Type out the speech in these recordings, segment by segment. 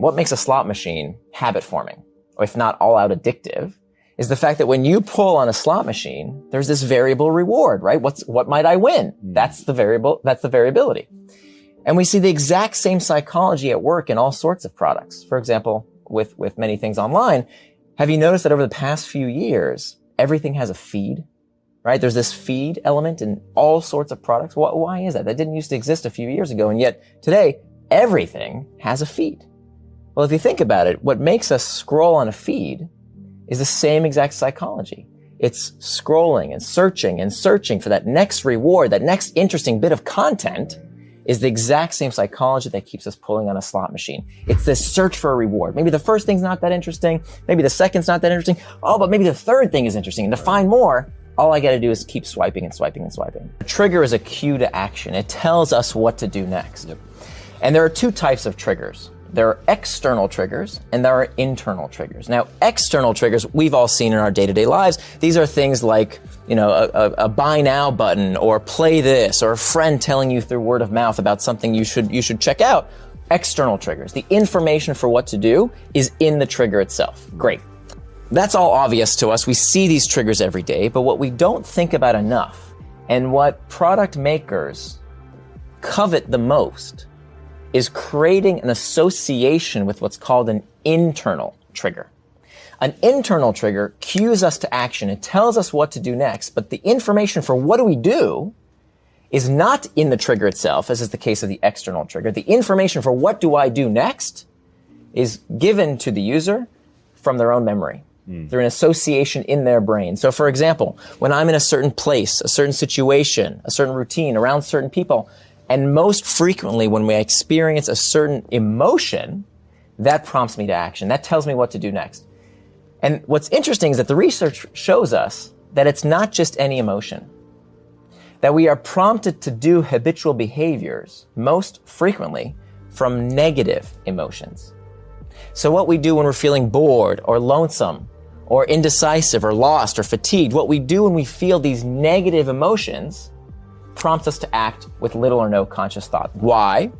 what makes a slot machine habit forming, or if not all out addictive, is the fact that when you pull on a slot machine, there's this variable reward, right? What might I win? That's the variability. And we see the exact same psychology at work in all sorts of products. For example, with many things online, have you noticed that over the past few years, everything has a feed, right? There's this feed element in all sorts of products. Why is that? That didn't used to exist a few years ago. And yet today, everything has a feed. Well, if you think about it, what makes us scroll on a feed is the same exact psychology. It's scrolling and searching for that next reward, that next interesting bit of content is the exact same psychology that keeps us pulling on a slot machine. It's this search for a reward. Maybe the first thing's not that interesting. Maybe the second's not that interesting. Oh, but maybe the third thing is interesting. And to find more, all I got to do is keep swiping and swiping and swiping. A trigger is a cue to action. It tells us what to do next. Yep. And there are two types of triggers. There are external triggers and there are internal triggers. Now, external triggers we've all seen in our day-to-day lives. These are things like, a buy now button or play this or a friend telling you through word of mouth about something you should check out. External triggers. The information for what to do is in the trigger itself. Great. That's all obvious to us. We see these triggers every day, but what we don't think about enough and what product makers covet the most is creating an association with what's called an internal trigger. An internal trigger cues us to action. It tells us what to do next, but the information for what do we do is not in the trigger itself, as is the case of the external trigger. The information for what do I do next is given to the user from their own memory, through an association in their brain. So for example, when I'm in a certain place, a certain situation, a certain routine, around certain people, and most frequently when we experience a certain emotion, that prompts me to action. That tells me what to do next. And what's interesting is that the research shows us that it's not just any emotion. That we are prompted to do habitual behaviors most frequently from negative emotions. So what we do when we're feeling bored or lonesome or indecisive or lost or fatigued, what we do when we feel these negative emotions prompts us to act with little or no conscious thought. Why?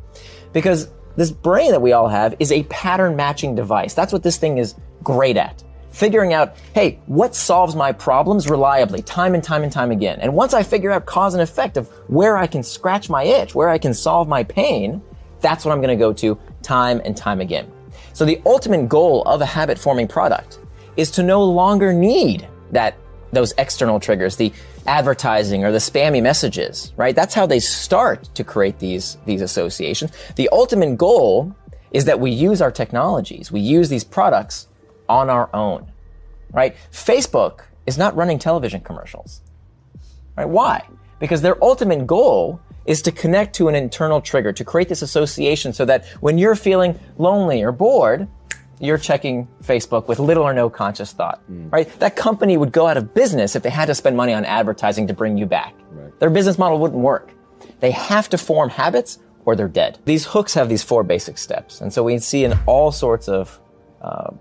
Because this brain that we all have is a pattern matching device. That's what this thing is great at. Figuring out, hey, what solves my problems reliably, time and time and time again. And once I figure out cause and effect of where I can scratch my itch, where I can solve my pain, that's what I'm going to go to time and time again. So the ultimate goal of a habit forming product is to no longer need those external triggers, the advertising or the spammy messages, right? That's how they start to create these associations. The ultimate goal is that we use our technologies, we use these products on our own, right? Facebook is not running television commercials, right? Why? Because their ultimate goal is to connect to an internal trigger, to create this association so that when you're feeling lonely or bored, you're checking Facebook with little or no conscious thought, right? That company would go out of business if they had to spend money on advertising to bring you back. Right. Their business model wouldn't work. They have to form habits or they're dead. These hooks have these 4 basic steps. And so we see in all sorts of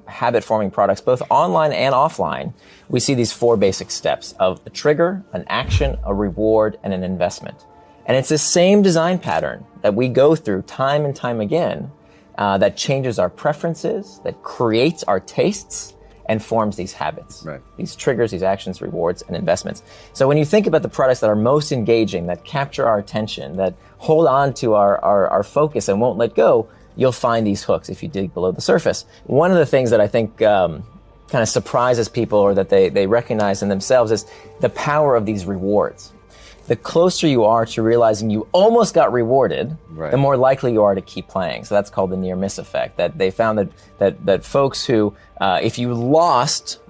habit-forming products, both online and offline, we see these 4 basic steps of a trigger, an action, a reward, and an investment. And it's the same design pattern that we go through time and time again that changes our preferences, that creates our tastes, and forms these habits. Right. These triggers, these actions, rewards, and investments. So when you think about the products that are most engaging, that capture our attention, that hold on to our focus and won't let go, you'll find these hooks if you dig below the surface. One of the things that I think kind of surprises people or that they recognize in themselves is the power of these rewards. The closer you are to realizing you almost got rewarded, right, the more likely you are to keep playing. So that's called the near miss effect. That they found that folks who, if you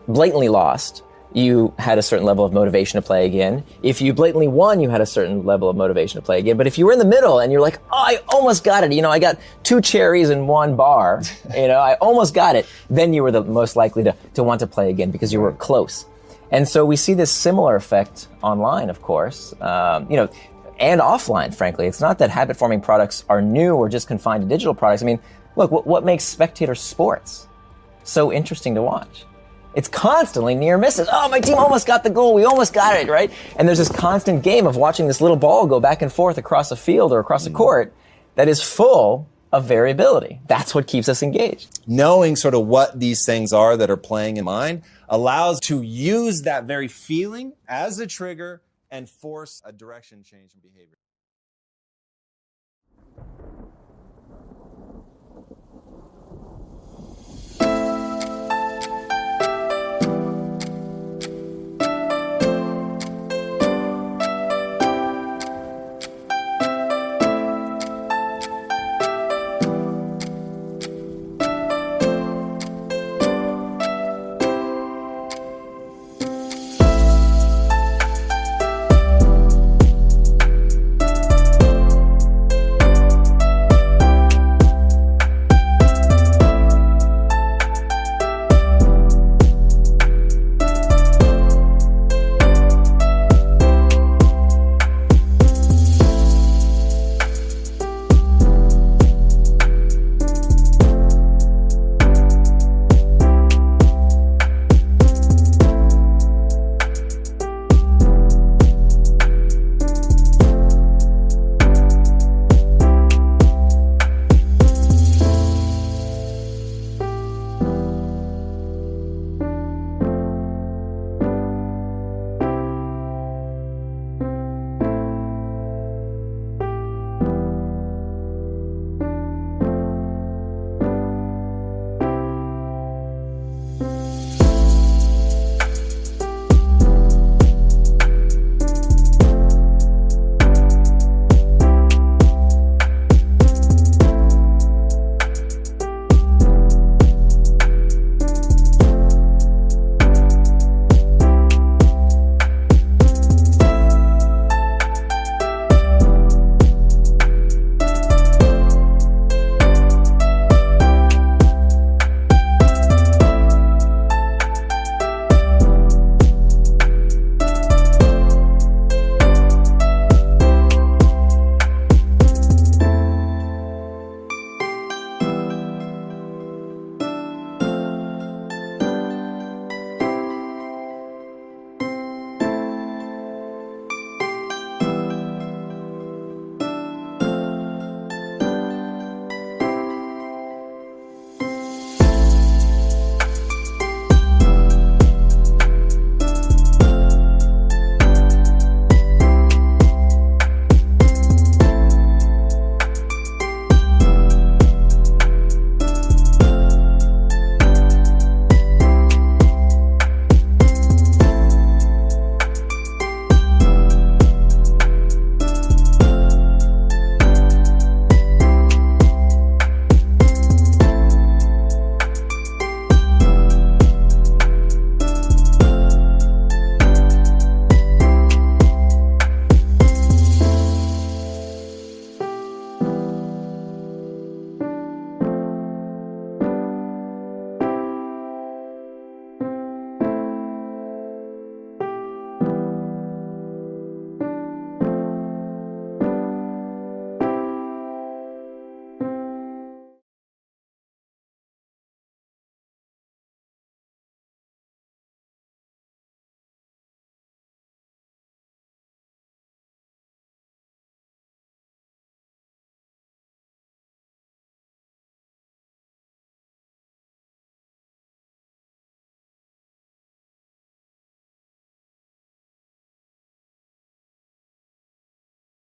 blatantly lost, you had a certain level of motivation to play again. If you blatantly won, you had a certain level of motivation to play again. But if you were in the middle and you're like, oh, I almost got it. I got 2 cherries and 1 bar. I almost got it. Then you were the most likely to want to play again because you were close. And so we see this similar effect online, of course, and offline, frankly. It's not that habit-forming products are new or just confined to digital products. I mean, look, what makes spectator sports so interesting to watch? It's constantly near misses. Oh, my team almost got the goal. We almost got it, right? And there's this constant game of watching this little ball go back and forth across a field or across a court that is full of variability. That's what keeps us engaged. Knowing sort of what these things are that are playing in mind allows to use that very feeling as a trigger and force a direction change in behavior.